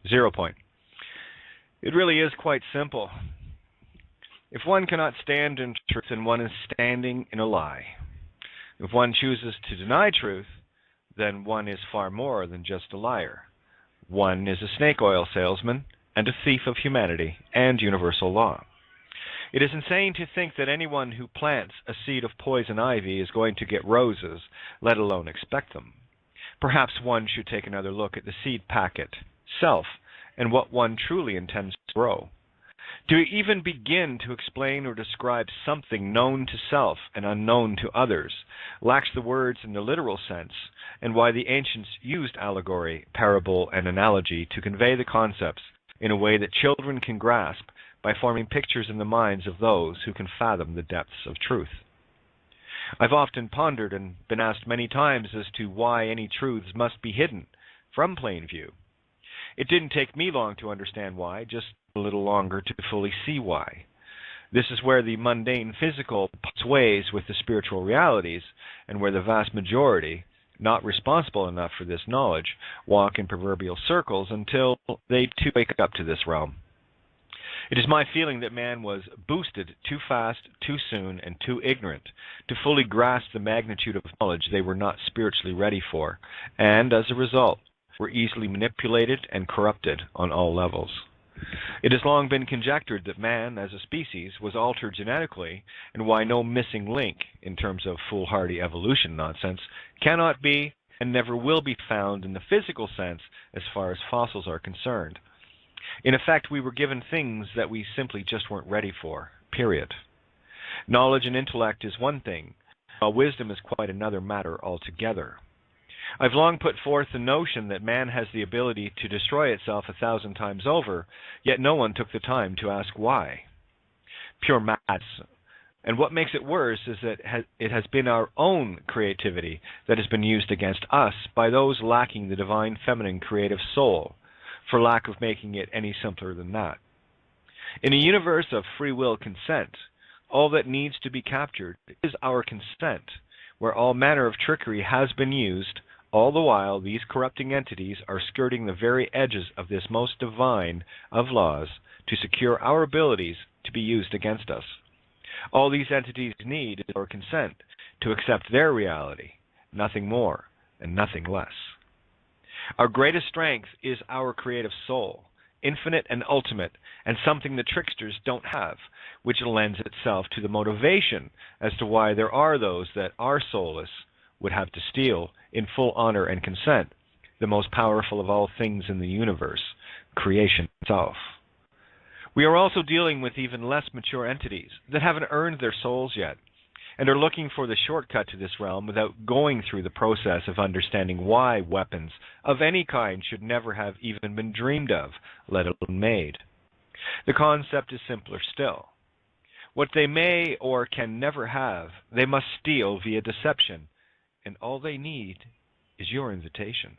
0 point. It really is quite simple. If one cannot stand in truth, then one is standing in a lie. If one chooses to deny truth, then one is far more than just a liar. One is a snake oil salesman and a thief of humanity and universal law. It is insane to think that anyone who plants a seed of poison ivy is going to get roses, let alone expect them. Perhaps one should take another look at the seed packet, self, and what one truly intends to grow. To even begin to explain or describe something known to self and unknown to others lacks the words in the literal sense, and why the ancients used allegory, parable, and analogy to convey the concepts in a way that children can grasp by forming pictures in the minds of those who can fathom the depths of truth. I've often pondered and been asked many times as to why any truths must be hidden from plain view. It didn't take me long to understand why, just a little longer to fully see why. This is where the mundane physical sways with the spiritual realities, and where the vast majority, not responsible enough for this knowledge, walk in proverbial circles until they too wake up to this realm. It is my feeling that man was boosted too fast, too soon, and too ignorant to fully grasp the magnitude of knowledge they were not spiritually ready for, and as a result, were easily manipulated and corrupted on all levels. It has long been conjectured that man, as a species, was altered genetically, and why no missing link, in terms of foolhardy evolution nonsense, cannot be and never will be found in the physical sense as far as fossils are concerned. In effect, we were given things that we simply just weren't ready for, period. Knowledge and intellect is one thing, while wisdom is quite another matter altogether. I've long put forth the notion that man has the ability to destroy itself 1,000 times over, yet no one took the time to ask why. Pure madness. And what makes it worse is that it has been our own creativity that has been used against us by those lacking the divine feminine creative soul, for lack of making it any simpler than that. In a universe of free will consent, all that needs to be captured is our consent, where all manner of trickery has been used. All the while, these corrupting entities are skirting the very edges of this most divine of laws to secure our abilities to be used against us. All these entities need is our consent to accept their reality, nothing more and nothing less. Our greatest strength is our creative soul, infinite and ultimate, and something the tricksters don't have, which lends itself to the motivation as to why there are those that are soulless would have to steal, in full honor and consent, the most powerful of all things in the universe, creation itself. We are also dealing with even less mature entities that haven't earned their souls yet, and are looking for the shortcut to this realm without going through the process of understanding why weapons of any kind should never have even been dreamed of, let alone made. The concept is simpler still. What they may or can never have, they must steal via deception, and all they need is your invitation.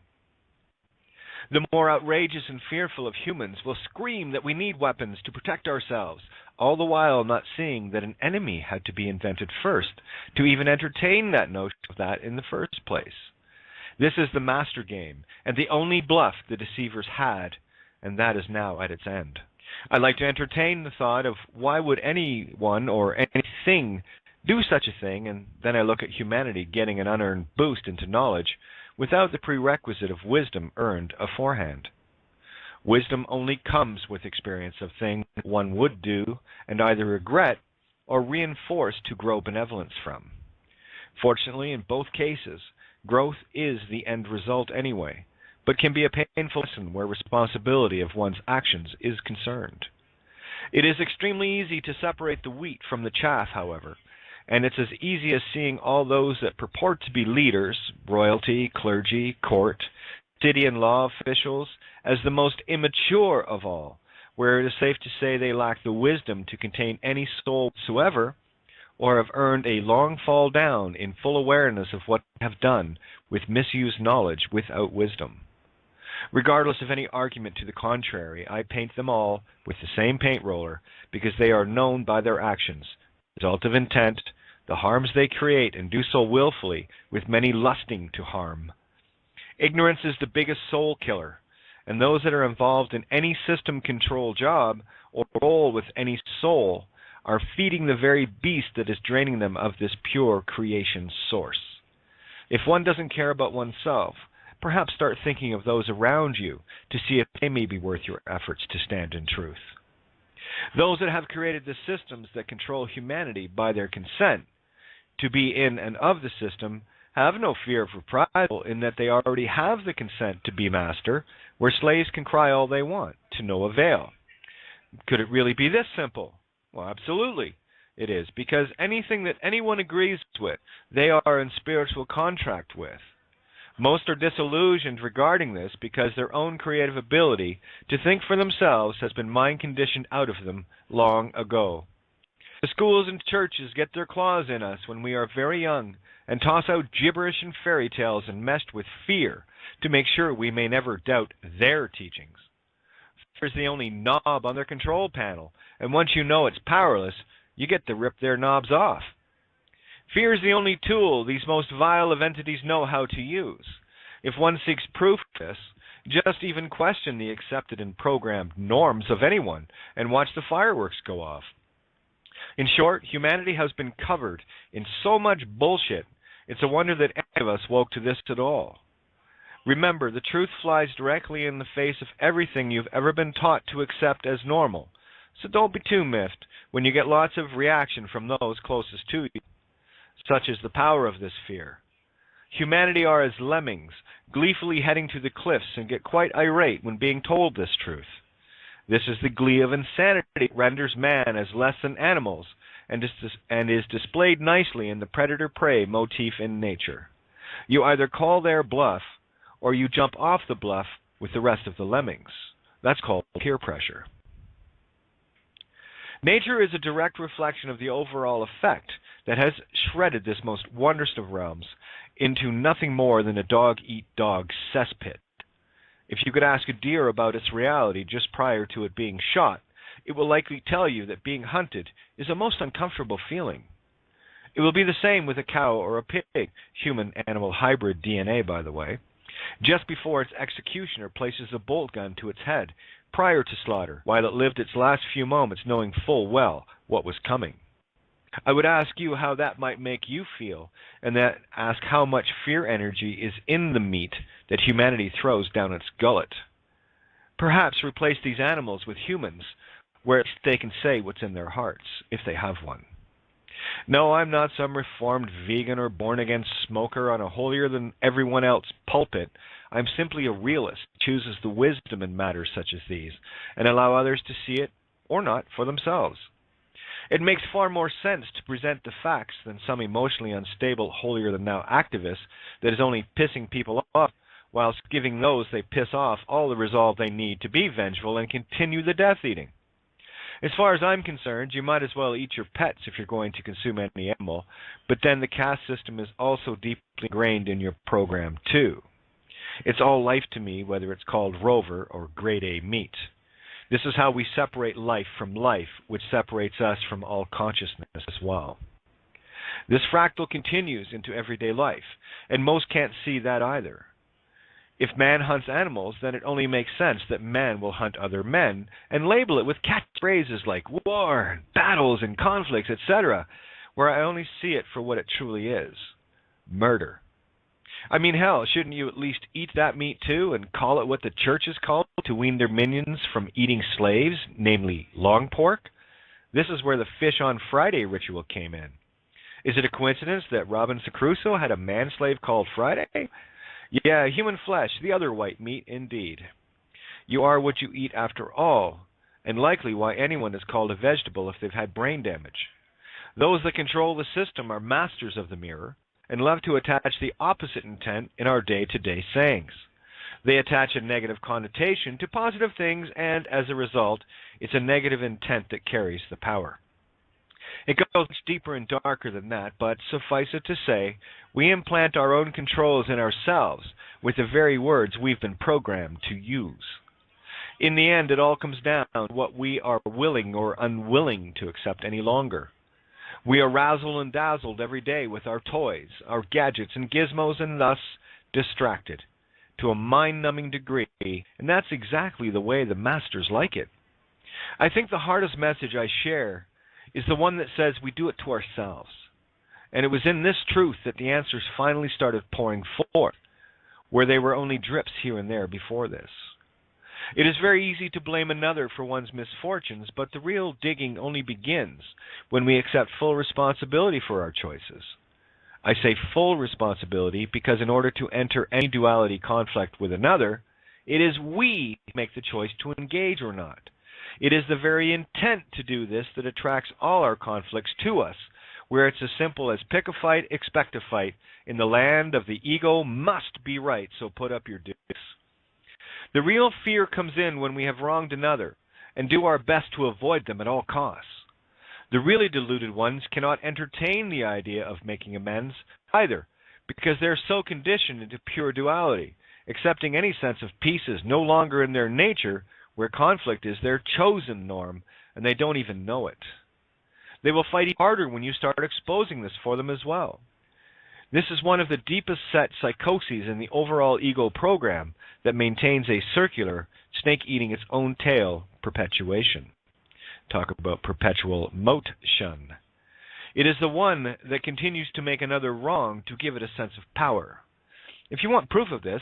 The more outrageous and fearful of humans will scream that we need weapons to protect ourselves, all the while not seeing that an enemy had to be invented first to even entertain that notion of that in the first place. This is the master game, and the only bluff the deceivers had, and that is now at its end. I like to entertain the thought of why would anyone or anything do such a thing, and then I look at humanity getting an unearned boost into knowledge without the prerequisite of wisdom earned aforehand. Wisdom only comes with experience of things one would do and either regret or reinforce to grow benevolence from. Fortunately, in both cases, growth is the end result anyway, but can be a painful lesson where responsibility of one's actions is concerned. It is extremely easy to separate the wheat from the chaff, however, and it's as easy as seeing all those that purport to be leaders, royalty, clergy, court, city and law officials, as the most immature of all, where it is safe to say they lack the wisdom to contain any soul whatsoever, or have earned a long fall down in full awareness of what they have done with misused knowledge without wisdom. Regardless of any argument to the contrary, I paint them all with the same paint roller because they are known by their actions, the result of intent, the harms they create, and do so willfully, with many lusting to harm. Ignorance is the biggest soul killer, and those that are involved in any system control job or role with any soul are feeding the very beast that is draining them of this pure creation source. If one doesn't care about oneself, perhaps start thinking of those around you to see if they may be worth your efforts to stand in truth. Those that have created the systems that control humanity by their consent to be in and of the system have no fear of reprisal in that they already have the consent to be master, where slaves can cry all they want, to no avail. Could it really be this simple? Well, absolutely it is, because anything that anyone agrees with, they are in spiritual contract with. Most are disillusioned regarding this because their own creative ability to think for themselves has been mind-conditioned out of them long ago. The schools and churches get their claws in us when we are very young and toss out gibberish and fairy tales enmeshed with fear to make sure we may never doubt their teachings. Fear is the only knob on their control panel, and once you know it's powerless, you get to rip their knobs off. Fear is the only tool these most vile of entities know how to use. If one seeks proof of this, just even question the accepted and programmed norms of anyone and watch the fireworks go off. In short, humanity has been covered in so much bullshit, it's a wonder that any of us woke to this at all. Remember, the truth flies directly in the face of everything you've ever been taught to accept as normal, so don't be too miffed when you get lots of reaction from those closest to you. Such is the power of this fear. Humanity are as lemmings, gleefully heading to the cliffs, and get quite irate when being told this truth. This is the glee of insanity that renders man as less than animals, and is displayed nicely in the predator-prey motif in nature. You either call their bluff, or you jump off the bluff with the rest of the lemmings. That's called peer pressure. Nature is a direct reflection of the overall effect that has shredded this most wondrous of realms into nothing more than a dog-eat-dog cesspit. If you could ask a deer about its reality just prior to it being shot, it will likely tell you that being hunted is a most uncomfortable feeling. It will be the same with a cow or a pig, human-animal hybrid DNA, by the way, just before its executioner places a bolt gun to its head prior to slaughter, while it lived its last few moments knowing full well what was coming. I would ask you how that might make you feel, and then ask how much fear energy is in the meat that humanity throws down its gullet. Perhaps replace these animals with humans, where they can say what's in their hearts, if they have one. No, I'm not some reformed vegan or born-again smoker on a holier-than-everyone-else pulpit. I'm simply a realist who chooses the wisdom in matters such as these, and allow others to see it, or not, for themselves. It makes far more sense to present the facts than some emotionally unstable holier-than-thou activist that is only pissing people off, whilst giving those they piss off all the resolve they need to be vengeful and continue the death-eating. As far as I'm concerned, you might as well eat your pets if you're going to consume any animal, but then the caste system is also deeply ingrained in your program too. It's all life to me, whether it's called rover or grade A meat. This is how we separate life from life, which separates us from all consciousness as well. This fractal continues into everyday life, and most can't see that either. If man hunts animals, then it only makes sense that man will hunt other men and label it with catchphrases like war, battles, and conflicts, etc., where I only see it for what it truly is: murder. I mean, hell, shouldn't you at least eat that meat too and call it what the churches call it to wean their minions from eating slaves, namely long pork? This is where the fish on Friday ritual came in. Is it a coincidence that Robinson Crusoe had a man-slave called Friday? Yeah, human flesh, the other white meat, indeed. You are what you eat after all, and likely why anyone is called a vegetable if they've had brain damage. Those that control the system are masters of the mirror, and love to attach the opposite intent in our day-to-day sayings. They attach a negative connotation to positive things, and as a result, it's a negative intent that carries the power. It goes much deeper and darker than that, but suffice it to say, we implant our own controls in ourselves with the very words we've been programmed to use. In the end, it all comes down to what we are willing or unwilling to accept any longer. We are razzled and dazzled every day with our toys, our gadgets and gizmos, and thus distracted. to a mind-numbing degree, and that's exactly the way the masters like it. I think the hardest message I share is the one that says we do it to ourselves. And it was in this truth that the answers finally started pouring forth, where they were only drips here and there before this. It is very easy to blame another for one's misfortunes, but the real digging only begins when we accept full responsibility for our choices. I say full responsibility because in order to enter any duality conflict with another, it is we who make the choice to engage or not. It is the very intent to do this that attracts all our conflicts to us, where it's as simple as pick a fight, expect a fight. In the land of the ego must be right, so put up your dukes. The real fear comes in when we have wronged another and do our best to avoid them at all costs. The really deluded ones cannot entertain the idea of making amends either, because they're so conditioned into pure duality. Accepting any sense of peace is no longer in their nature, where conflict is their chosen norm, and they don't even know it. They will fight harder when you start exposing this for them as well. This is one of the deepest set psychoses in the overall ego program that maintains a circular, snake eating its own tail perpetuation. Talk about perpetual motion. It is the one that continues to make another wrong to give it a sense of power. If you want proof of this,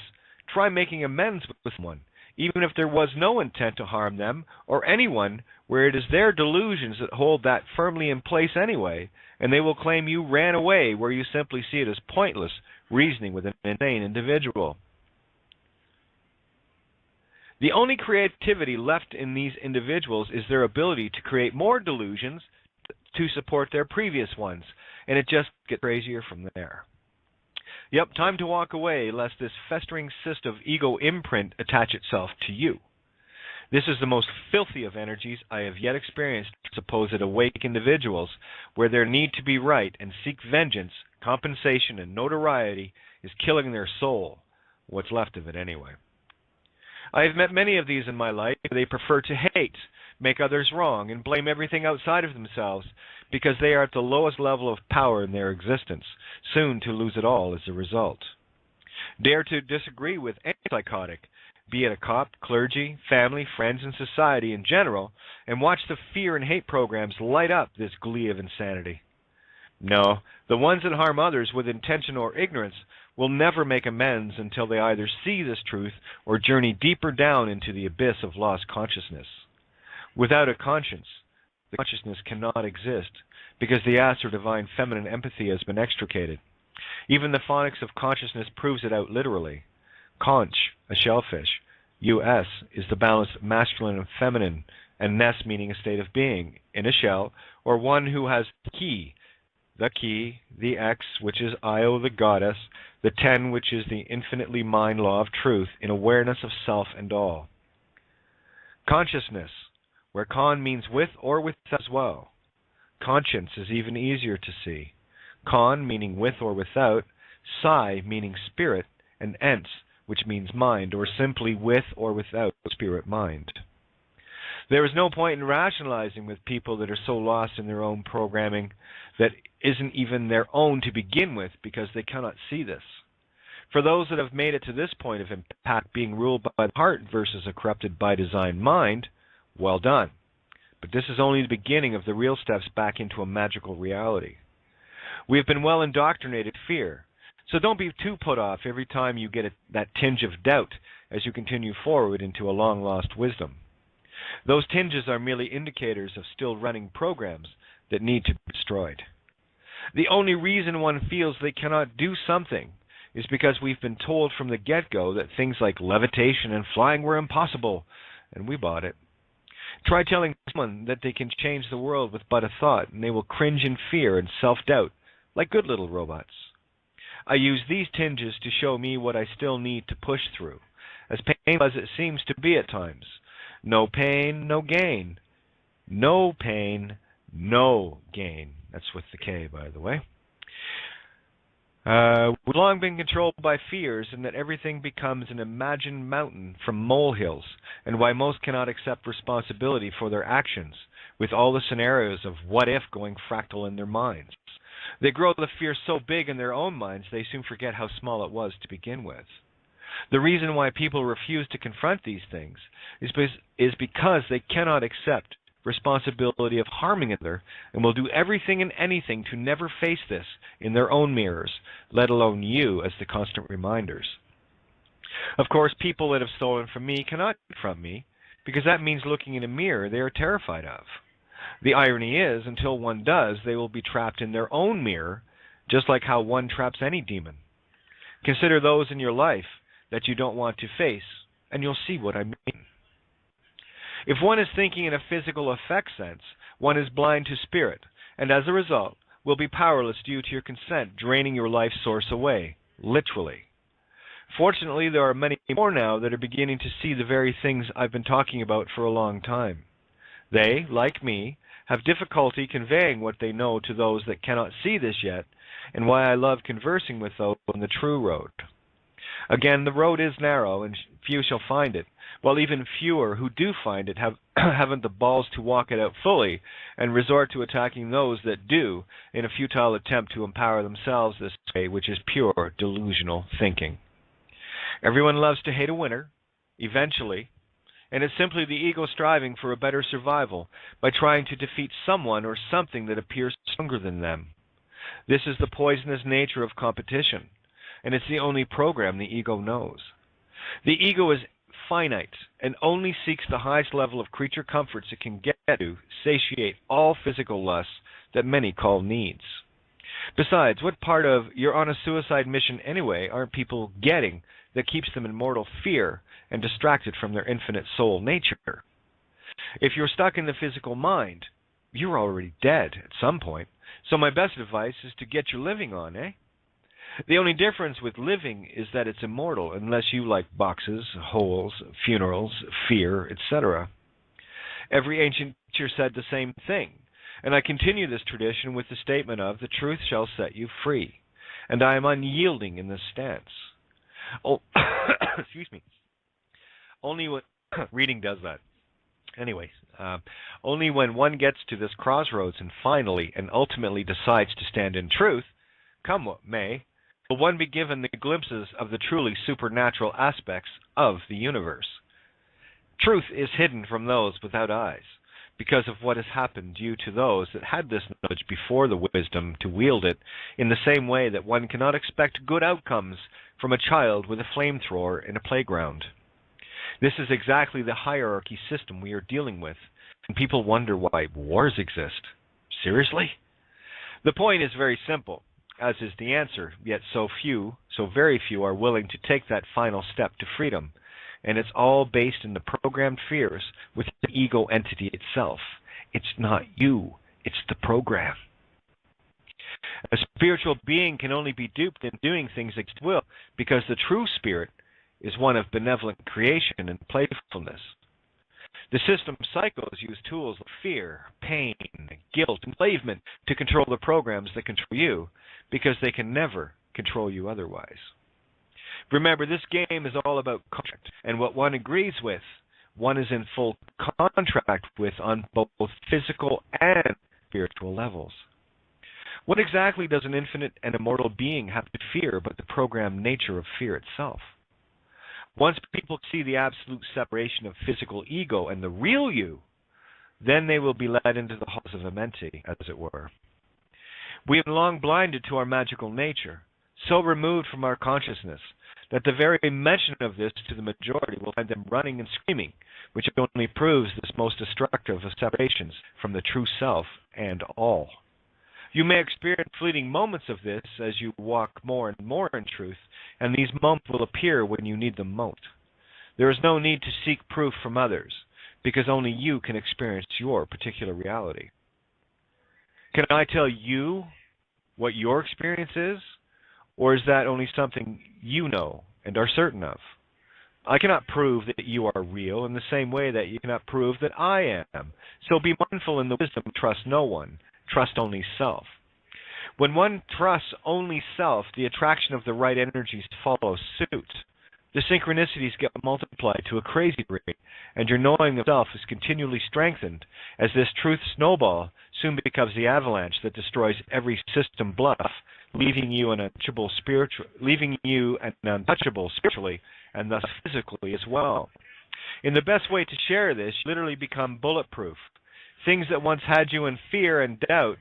try making amends with someone, even if there was no intent to harm them or anyone, where it is their delusions that hold that firmly in place anyway, and they will claim you ran away where you simply see it as pointless reasoning with an insane individual. The only creativity left in these individuals is their ability to create more delusions to support their previous ones, and it just gets crazier from there. Yep, time to walk away, lest this festering cyst of ego imprint attach itself to you. This is the most filthy of energies I have yet experienced in supposed awake individuals, where their need to be right and seek vengeance, compensation, and notoriety is killing their soul, what's left of it anyway. I have met many of these in my life. They prefer to hate, make others wrong, and blame everything outside of themselves because they are at the lowest level of power in their existence, soon to lose it all as a result. Dare to disagree with any psychotic, be it a cop, clergy, family, friends, and society in general, and watch the fear and hate programs light up this glee of insanity. No, the ones that harm others with intention or ignorance will never make amends until they either see this truth or journey deeper down into the abyss of lost consciousness. Without a conscience, the consciousness cannot exist, because the ass or divine feminine empathy has been extricated. Even the phonics of consciousness proves it out literally. Conch, a shellfish. US is the balanced masculine and feminine, and ness meaning a state of being, in a shell, or one who has the key, the X, which is Io, the goddess, the 10, which is the infinitely mind law of truth, in awareness of self and all. Consciousness, where con means with or without as well. Conscience is even easier to see. Con meaning with or without, psi meaning spirit, and ens, which means mind, or simply with or without spirit mind. There is no point in rationalizing with people that are so lost in their own programming that isn't even their own to begin with, because they cannot see this. For those that have made it to this point of impact, being ruled by the heart versus a corrupted by design mind, well done. But this is only the beginning of the real steps back into a magical reality. We have been well indoctrinated fear, so don't be too put off every time you get that tinge of doubt as you continue forward into a long-lost wisdom. Those tinges are merely indicators of still running programs that need to be destroyed. The only reason one feels they cannot do something is because we've been told from the get-go that things like levitation and flying were impossible, and we bought it. Try telling someone that they can change the world with but a thought, and they will cringe in fear and self-doubt, like good little robots. I use these tinges to show me what I still need to push through, as painful as it seems to be at times. No pain, no gain. No pain, no gain. That's with the K, by the way. We've long been controlled by fears, and that everything becomes an imagined mountain from molehills, and why most cannot accept responsibility for their actions, with all the scenarios of what if going fractal in their minds. They grow the fear so big in their own minds, they soon forget how small it was to begin with. The reason why people refuse to confront these things is because they cannot accept responsibility of harming another and will do everything and anything to never face this in their own mirrors, let alone you as the constant reminders. Of course, people that have stolen from me cannot confront me because that means looking in a mirror they are terrified of. The irony is, until one does, they will be trapped in their own mirror, just like how one traps any demon. Consider those in your life that you don't want to face, and you'll see what I mean. If one is thinking in a physical effect sense, one is blind to spirit, and as a result, will be powerless due to your consent draining your life source away, literally. Fortunately, there are many more now that are beginning to see the very things I've been talking about for a long time. They, like me, have difficulty conveying what they know to those that cannot see this yet, and why I love conversing with those on the true road. Again, the road is narrow, and few shall find it, while even fewer who do find it haven't the balls to walk it out fully, and resort to attacking those that do in a futile attempt to empower themselves this way, which is pure delusional thinking. Everyone loves to hate a winner, eventually, and it's simply the ego striving for a better survival by trying to defeat someone or something that appears stronger than them. This is the poisonous nature of competition, and it's the only program the ego knows. The ego is finite and only seeks the highest level of creature comforts it can get to satiate all physical lusts that many call needs. Besides, what part of "you're on a suicide mission anyway" aren't people getting that keeps them in mortal fear and distracted from their infinite soul nature? If you're stuck in the physical mind, you're already dead at some point, so my best advice is to get your living on, eh? The only difference with living is that it's immortal unless you like boxes, holes, funerals, fear, etc. Every ancient teacher said the same thing, and I continue this tradition with the statement of "the truth shall set you free," and I am unyielding in this stance. Oh, excuse me. Only when reading does that. Anyways, only when one gets to this crossroads and finally and ultimately decides to stand in truth, come what may, will one be given the glimpses of the truly supernatural aspects of the universe. Truth is hidden from those without eyes, because of what has happened due to those that had this knowledge before the wisdom to wield it, in the same way that one cannot expect good outcomes from a child with a flamethrower in a playground. This is exactly the hierarchy system we are dealing with, and people wonder why wars exist. Seriously? The point is very simple, as is the answer, yet so very few are willing to take that final step to freedom, and it's all based in the programmed fears with the ego entity itself. It's not you, it's the program. A spiritual being can only be duped in doing things against will, because the true spirit is one of benevolent creation and playfulness. The system cycles use tools like fear, pain, guilt, enslavement to control the programs that control you, because they can never control you otherwise. Remember, this game is all about contract, and what one agrees with, one is in full contract with on both physical and spiritual levels. What exactly does an infinite and immortal being have to fear but the programmed nature of fear itself? Once people see the absolute separation of physical ego and the real you, then they will be led into the halls of Amenti, as it were. We have been long blinded to our magical nature, so removed from our consciousness that the very mention of this to the majority will find them running and screaming, which only proves this most destructive of separations from the true self and all. You may experience fleeting moments of this as you walk more and more in truth, and these moments will appear when you need them most. There is no need to seek proof from others, because only you can experience your particular reality. Can I tell you what your experience is, or is that only something you know and are certain of? I cannot prove that you are real in the same way that you cannot prove that I am. So be mindful in the wisdom, trust no one. Trust only self. When one trusts only self, the attraction of the right energies follows suit. The synchronicities get multiplied to a crazy rate, and your knowing of self is continually strengthened as this truth snowball soon becomes the avalanche that destroys every system bluff, leaving you untouchable spiritually and thus physically as well. In the best way to share this, you literally become bulletproof. Things that once had you in fear and doubt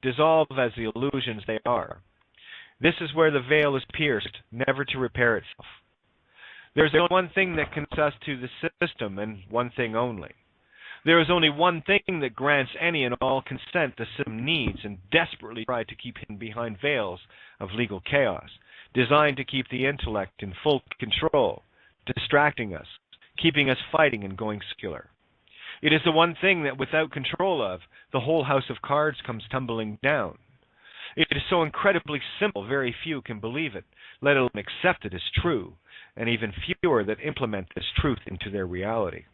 dissolve as the illusions they are. This is where the veil is pierced, never to repair itself. There's only one thing that connects us to the system, and one thing only. There is only one thing that grants any and all consent the system needs and desperately tries to keep hidden behind veils of legal chaos, designed to keep the intellect in full control, distracting us, keeping us fighting and going secular. It is the one thing that without control of, the whole house of cards comes tumbling down. It is so incredibly simple, very few can believe it, let alone accept it as true, and even fewer that implement this truth into their reality.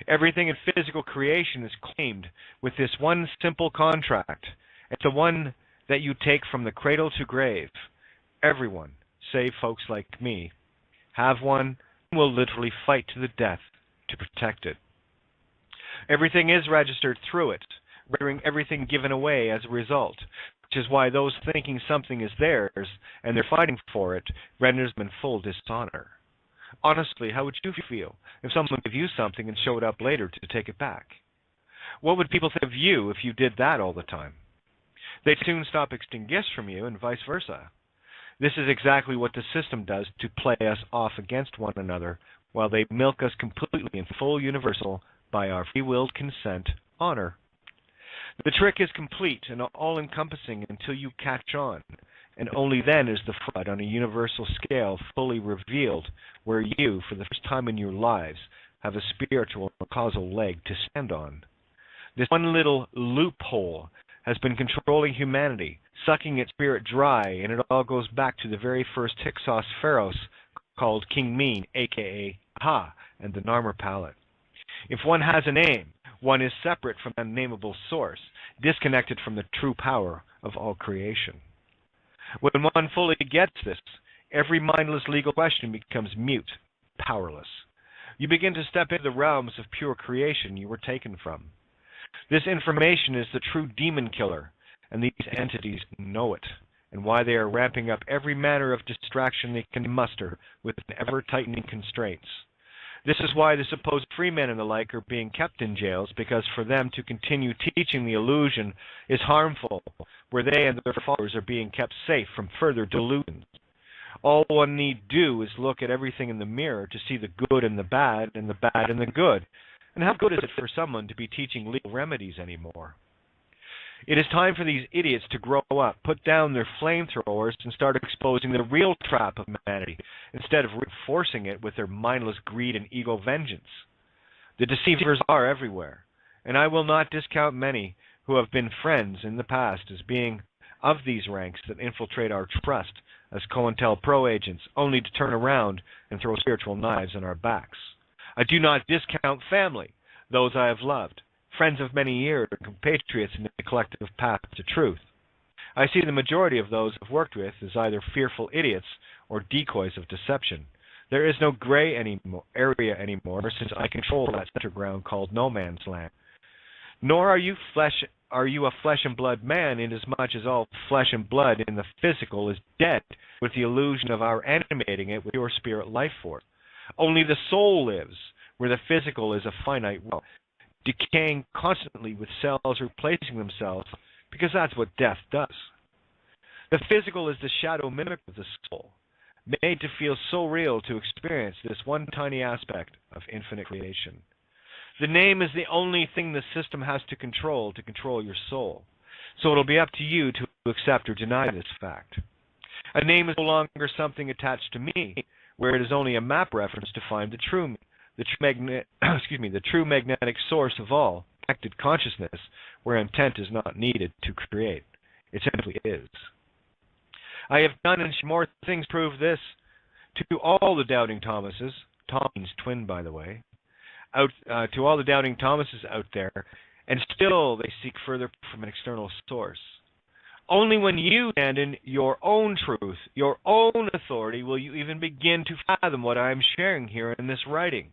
Everything in physical creation is claimed with this one simple contract. It's the one that you take from the cradle to grave. Everyone, save folks like me, have one and will literally fight to the death to protect it. Everything is registered through it, rendering everything given away as a result, which is why those thinking something is theirs and they're fighting for it renders them in full dishonor. Honestly, how would you feel if someone gave you something and showed up later to take it back? What would people think of you if you did that all the time? They'd soon stop expecting gifts from you and vice versa. This is exactly what the system does to play us off against one another while they milk us completely in full universal, by our free-willed consent, honor. The trick is complete and all-encompassing until you catch on, and only then is the fraud on a universal scale fully revealed, where you, for the first time in your lives, have a spiritual and causal leg to stand on. This one little loophole has been controlling humanity, sucking its spirit dry, and it all goes back to the very first Hyksos pharaohs called King Mean, a.k.a. Ha, and the Narmer palette. If one has a name, one is separate from an unnameable source, disconnected from the true power of all creation. When one fully gets this, every mindless legal question becomes mute, powerless. You begin to step into the realms of pure creation you were taken from. This information is the true demon killer, and these entities know it, and why they are ramping up every manner of distraction they can muster with ever-tightening constraints. This is why the supposed free men and the like are being kept in jails, because for them to continue teaching the illusion is harmful, where they and their followers are being kept safe from further delusions. All one need do is look at everything in the mirror to see the good and the bad and the bad and the good. And how good is it for someone to be teaching legal remedies anymore? It is time for these idiots to grow up, put down their flamethrowers, and start exposing the real trap of humanity, instead of reinforcing it with their mindless greed and ego vengeance. The deceivers are everywhere, and I will not discount many who have been friends in the past as being of these ranks that infiltrate our trust as COINTELPRO agents, only to turn around and throw spiritual knives on our backs. I do not discount family, those I have loved, friends of many years, and compatriots in the collective path to truth. I see the majority of those I've worked with as either fearful idiots or decoys of deception. There is no gray area anymore, since I control that center ground called no man's land. Nor are you a flesh and blood man, inasmuch as all flesh and blood in the physical is dead, with the illusion of our animating it with your spirit life force. Only the soul lives, where the physical is a finite world, decaying constantly with cells replacing themselves, because that's what death does. The physical is the shadow mimic of the soul, made to feel so real to experience this one tiny aspect of infinite creation. The name is the only thing the system has to control your soul, so it'll be up to you to accept or deny this fact. A name is no longer something attached to me, where it is only a map reference to find the true the true magnetic source of all connected consciousness, where intent is not needed to create. It simply is. I have done and more things prove this to all the doubting Thomases, Tom's twin, by the way, to all the doubting Thomases out there, and still they seek further from an external source. Only when you stand in your own truth, your own authority, will you even begin to fathom what I am sharing here in this writing.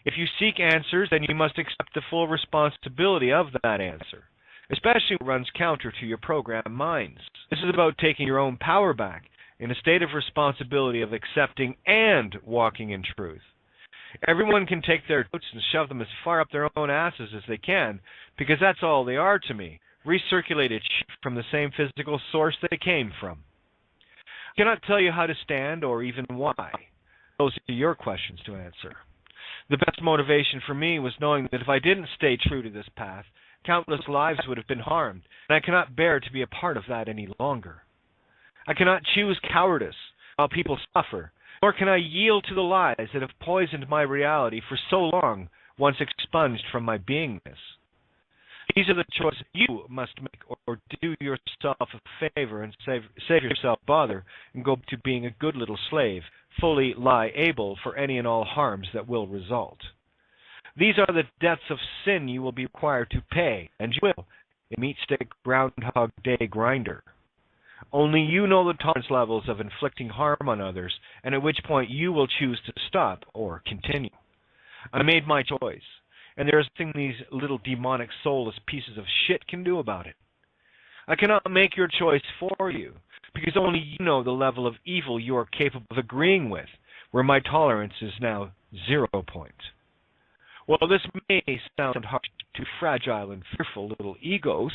If you seek answers, then you must accept the full responsibility of that answer, especially when it runs counter to your programmed minds. This is about taking your own power back in a state of responsibility of accepting and walking in truth. Everyone can take their notes and shove them as far up their own asses as they can, because that's all they are to me, recirculated from the same physical source they came from. I cannot tell you how to stand or even why. Those are your questions to answer. The best motivation for me was knowing that if I didn't stay true to this path, countless lives would have been harmed, and I cannot bear to be a part of that any longer. I cannot choose cowardice while people suffer, nor can I yield to the lies that have poisoned my reality for so long, once expunged from my beingness. These are the choices you must make, or do yourself a favor and save yourself bother and go to being a good little slave, fully liable for any and all harms that will result. These are the debts of sin you will be required to pay, and you will, a meat-stick Groundhog Day grinder. Only you know the tolerance levels of inflicting harm on others, and at which point you will choose to stop or continue. I made my choice, and there is nothing these little demonic soulless pieces of shit can do about it. I cannot make your choice for you, because only you know the level of evil you are capable of agreeing with, where my tolerance is now 0 point. While this may sound harsh to fragile and fearful little egos,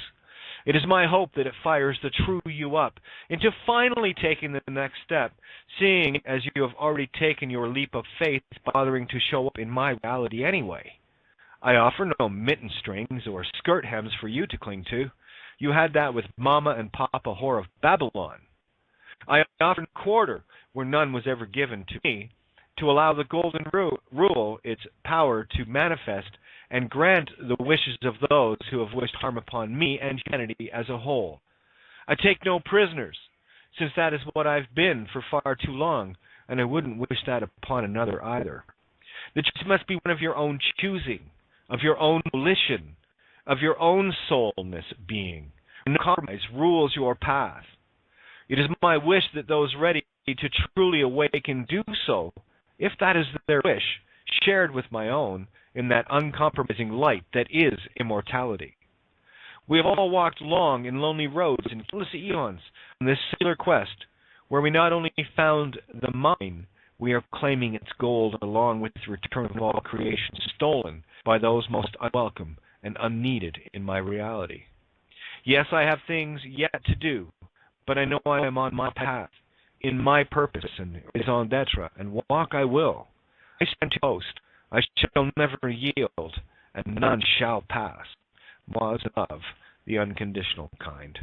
it is my hope that it fires the true you up into finally taking the next step, seeing as you have already taken your leap of faith, bothering to show up in my reality anyway. I offer no mitten strings or skirt hems for you to cling to. You had that with Mama and Papa Whore of Babylon. I offer a quarter where none was ever given to me, to allow the golden rule its power to manifest and grant the wishes of those who have wished harm upon me and humanity as a whole. I take no prisoners, since that is what I've been for far too long, and I wouldn't wish that upon another either. The choice must be one of your own choosing, of your own volition, of your own soulness being. No compromise rules your path. It is my wish that those ready to truly awaken do so, if that is their wish, shared with my own in that uncompromising light that is immortality. We have all walked long and lonely roads in countless eons on this singular quest, where we not only found the mine, we are claiming its gold along with the return of all creation stolen by those most unwelcome and unneeded in my reality. Yes, I have things yet to do, but I know I am on my path, in my purpose and raison d'etre, and walk I will. I stand to boast, I shall never yield, and none shall pass. Was of the unconditional kind.